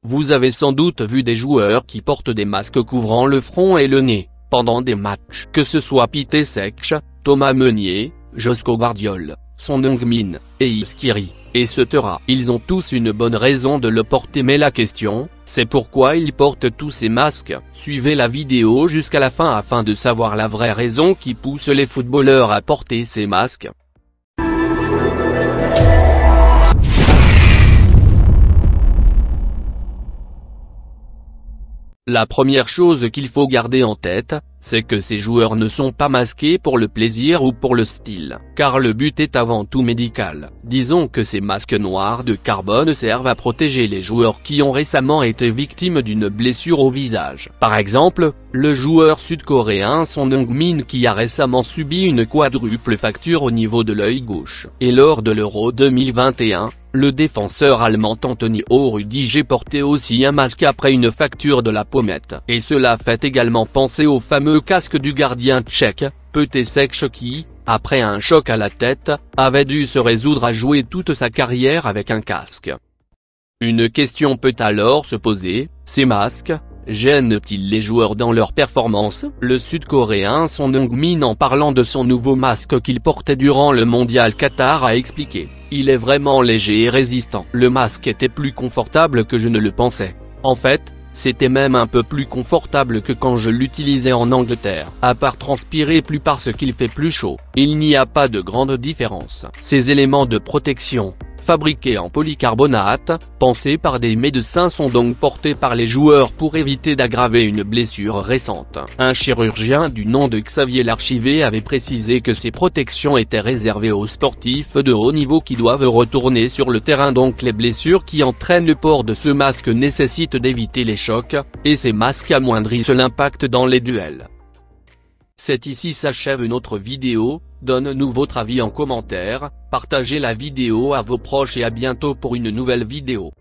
Vous avez sans doute vu des joueurs qui portent des masques couvrant le front et le nez, pendant des matchs. Que ce soit Piqué Sech, Thomas Meunier, Joško Gvardiol, Son Heung-min, et Iskiri, etc. Ils ont tous une bonne raison de le porter, mais la question, c'est pourquoi ils portent tous ces masques. Suivez la vidéo jusqu'à la fin afin de savoir la vraie raison qui pousse les footballeurs à porter ces masques. La première chose qu'il faut garder en tête, c'est que ces joueurs ne sont pas masqués pour le plaisir ou pour le style, car le but est avant tout médical. Disons que ces masques noirs de carbone servent à protéger les joueurs qui ont récemment été victimes d'une blessure au visage. Par exemple, le joueur sud-coréen Son Heung-min qui a récemment subi une quadruple fracture au niveau de l'œil gauche. Et lors de l'Euro 2021, le défenseur allemand Antonio Rüdiger portait aussi un masque après une fracture de la pommette. Et cela fait également penser au fameux casque du gardien tchèque, Piqué Sech qui, après un choc à la tête, avait dû se résoudre à jouer toute sa carrière avec un casque. Une question peut alors se poser, ces masques gênent-ils les joueurs dans leur performance? Le sud-coréen Son Heung-min, en parlant de son nouveau masque qu'il portait durant le mondial Qatar, a expliqué: il est vraiment léger et résistant. Le masque était plus confortable que je ne le pensais. En fait, c'était même un peu plus confortable que quand je l'utilisais en Angleterre. À part transpirer plus parce qu'il fait plus chaud, il n'y a pas de grande différence. Ces éléments de protection, fabriqués en polycarbonate, pensés par des médecins, sont donc portés par les joueurs pour éviter d'aggraver une blessure récente. Un chirurgien du nom de Xavier Larchivé avait précisé que ces protections étaient réservées aux sportifs de haut niveau qui doivent retourner sur le terrain, donc les blessures qui entraînent le port de ce masque nécessitent d'éviter les chocs, et ces masques amoindrissent l'impact dans les duels. C'est ici s'achève notre vidéo. Donne-nous votre avis en commentaire, partagez la vidéo à vos proches et à bientôt pour une nouvelle vidéo.